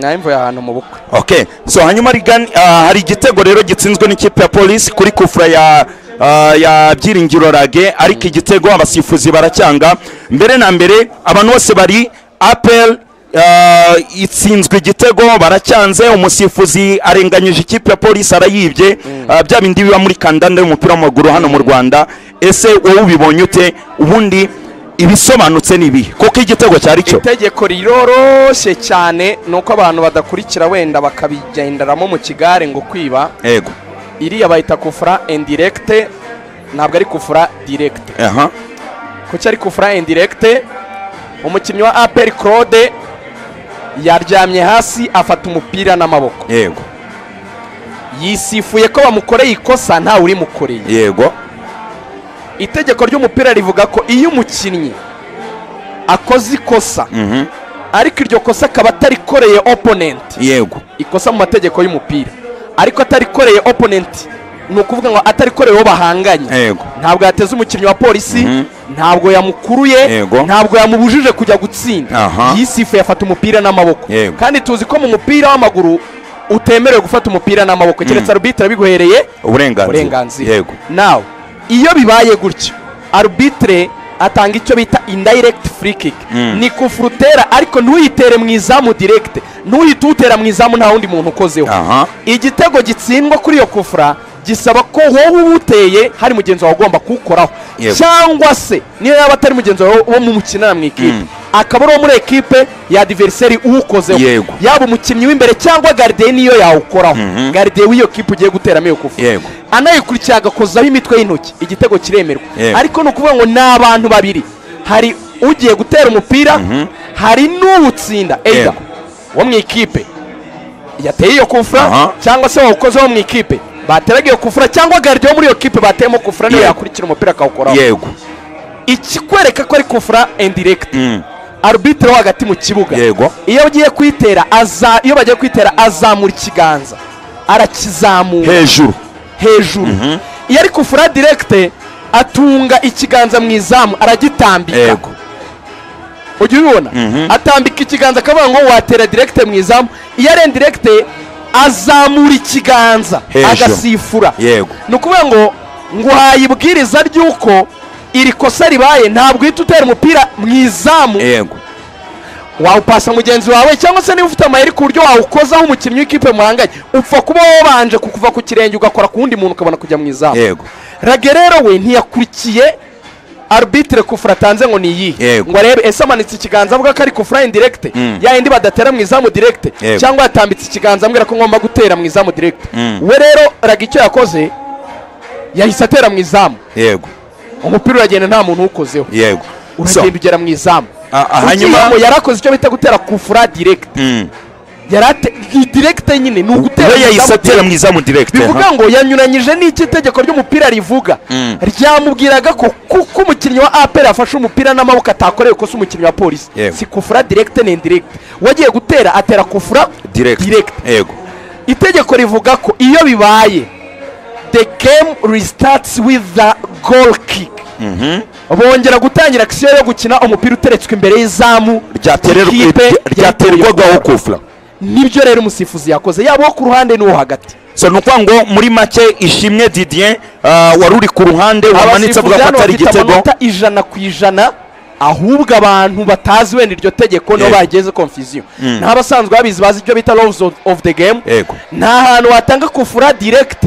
Naimvuye ahantu mu bukwe. Okay, so hanyuma hari igitego rero gitsinzwe n'ikipe ya Police kuri kufra ya Byiringiro Rage, ariko igitego abasifuzi baracyanga. Mbere na mbere abantu bose bari APR itsinzwe igitego baracyanze, umusifuzi arenganyije ikipe ya Police arayibye. Bya bindi biba muri kandanda y'umupira w'amaguru hano mu Rwanda. Ese wowe ubibonye ute? Ubundi ibisobanutse nibi kuko igitego cyari cyo itegeko riroroshye cyane nuko abantu badakurikira wenda bakabigenderamo mu kigare ngo kwiba. Yego, iriya bayita kufra indirect, ntabwo ari kufra direct. Kuki ari kufra indirect? Umukinnyi wa APR Claude yaryamye hasi afata umupira n'amaboko. Yego, yisifuye ko bamukoreye ikosa nta uri mukoreye. Yego, itegeko ry'umupira rivuga ko iyo umukinnyi akoze ikosa ariko iryo kosa akaba atarikoreye opponent, yego, ikosa mu mategeko y'umupira, ariko atarikoreye opponent ni ukuvuga ngo atarikoreye uwo bahanganye, yego, ntabwo yateze umukinnyi wa Polisi, ntabwo yamukuruye, ntabwo yamubujije kujya gutsinda, yisifuye afata umupira n'amaboko. Kandi tuzi ko mu mupira w'amaguru utemerewe gufata umupira n'amaboko keretse arbitre biguhereye uburenganzira. Yego, nawe iyo bibaye gutyo arbitre atanga icyo bita indirect free kick. Ni kufrutera ariko ntuyitere mu izamu direct, ntuhitutera mu izamu nta wundi muntu ukozeho. Igitego gitsindwa kuri iyo kufra gisaba ko wowe ubuteye hari mugenzi wawe ugomba kukoraho, cyangwa se niyo yaba atari mugenzi wawe wo mu mukinana mu ikipe akaba ari muri ekipe ya adversary uwukozeho, yaba umukinnyi w'imbere cyangwa gardien niyo yawukoraho, gardien w'iyo kipe ugiye guteramo iyo kufra anayikurikiye agakozaho imitwe y'intoki, igitego kiremerwa. Ariko ni ukuvuga ngo ni abantu babiri, hari ugiye gutera umupira hari n'uwutsinda, wo mu ikipe yateye iyo kufra cyangwa se wawukozeho mu ikipe bateraga iyo kufra, cyangwa gardien wo muri iyo kipe bateyemo kufra niyo yakurikira umupira akawukoraho. Yego, ikikwereka ko ari kufra indirect, arbitre wo hagati mu kibuga iyo bagiye kwitera azamura ikiganza, arakizamura hejuru. Iyo ari kufra direct atunga ikiganza mu izamu aragitambika. Ujye ubibona, atambika ikiganza akavuga ngo watera direct mu izamu. Iyo ari indirect azamura ikiganza agasifura. Ni ukuvuga ngo nguhaye ibwiriza ry'uko iri kosa ribaye ntabwo uhita utera umupira mu izamu, wawupasa mugenzi wawe, cyangwa se niba ufite amayeri ku buryo wawukozaho umukinnyi w'ikipe muhanganye upfa kuba wabanje kukuva ku kirenge ugakora ku wundi muntu ukabona kujya mu izamu. Rage rero we ntiyakurikiye arbitre kufra atanze ngo niyihe ngo arebe ese amanitse ikiganza avuga ko ari kufra indirect ya indi badatera mu izamu direct, cyangwa yatambitse ikiganza ambwira ko ngomba gutera mu izamu direct. We rero Rage icyo yakoze yahise atera mu izamu, umupira uragenda nta muntu uwukozeho, uragenda ugera mu izamu. Hanyuma yarakoze icyo bita gutera kufra direct, direct nyine ni ugutera mu izamu direct. Bivuga ngo yanyuranyije n'iki itegeko ry'umupira rivuga, ryamubwiraga ko kuko umukinnyi wa APR afashe umupira n'amaboko atakoreye kosa umukinnyi wa Polisi, si kufra direct ni indirect. Wagiye gutera atera kufra direct. Itegeko rivuga ko iyo bibaye the game restarts with the goal kick. Bongera gutangira action yo gukina umupira uteretswe imbere y'izamu ryaterwagaho kufra. Nibyo rero umusifuzi yakoze, yaba ku ruhande n'uwo hagati. So nuko ngo muri make Ishimwe Didier wari uri ku ruhande wamanitse avuga ko atari igitego 100%, ahubwo abantu batazi wenda iryo tegeko no bageze confusion. Nta basanzwe babizi bazi ibyo bita laws of the game. Nta hantu watanga kufura direct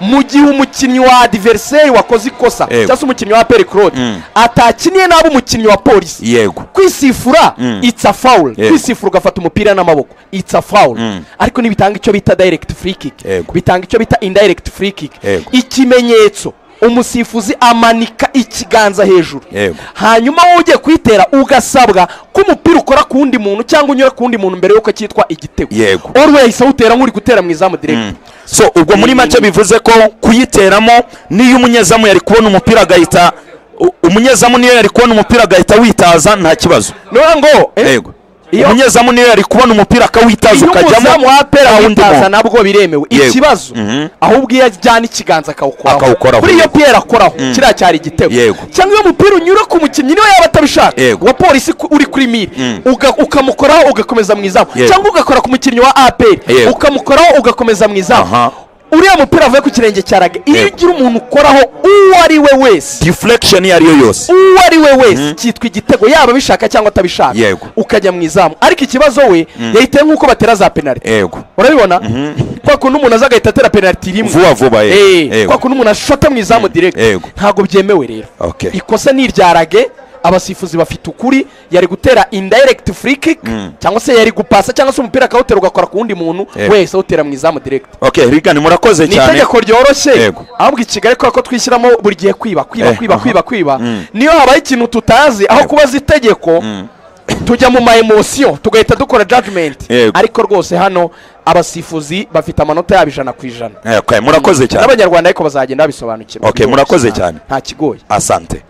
mu gihe umukinnyi wa adversary wakoze ikosa cyangwa umukinnyi wa APR Claude atakiniye nabo umukinnyi wa Polisi. Kwisifura it's a foul, kwisifura ugafata umupira n'amaboko it's a foul. Ariko nibitanga icyo bita direct free kick, bitanga icyo bita indirect free kick. Ikimenyetso umusifuzi amanika ikiganza hejuru, hanyuma wowe ugiye kwitera ugasabwa ko umupira ukora ku wundi muntu cyangwa unyura ku wundi muntu mbere yuko cyitwa igitego. Always utera nk'uri gutera mu izamu direct. So ubwo muri make bivuze ko kuyiteramo niyo umunyezamu yari kubona umupira agahita witaza nta kibazo. None ngo umunyezamu niyo yari kubona umupira akawitaza ukajyamo iyo witaza nabwo biremewe ikibazo ahubwo iyo ajyana ikiganza akawukoraho kuri iyo Pierre akoraho kiriya cyari igitego cyangwa iyo mupira unyura ku mukinnyi niyo yaba atabishaka wa polisi uri kuri miri ukamukoraho ugakomeza mu izamu cyangwa ugakora ku mukinnyi wa APR ukamukoraho ugakomeza mu izamu uriya mupira avuye ku kirenge cya Rage iyo ugira umuntu ukoraho uwo ari we wese deflection iyo ariyo yose uwo ari we wese cyitwa igitego yaba bishaka cyangwa atabishaka ukajya mu izamu ariko ikibazo we yahiteye nk'uko batera za penalty urabibona kwa kuntu umuntu aza agahita atera penalty rimwe vuba kwa kuntu umuntu ashota mu izamu direct ntabwo byemewe rero ikosa ni irya Rage abasifuzi bafite ukuri yari gutera indirect free kick cyangwa se yari gupasa cyangwa se umupira akawutera ugakora ku wundi muntu wese awutera mu izamu direct. Rigani murakoze cyane. Ni itegeko ryoroshye ahubwo i Kigali ko twishyiramo buri gihe kwiba niyo habaye ikintu tutazi aho kubaza itegeko tujya mu ma emotion tugahita dukora judgment ariko rwose hano abasifuzi bafite amanota yabo 100%. Murakoze cyane. N'abanyarwanda ariko bazagenda babisobanukirwa. Murakoze cyane. Nta kigoye. Asante.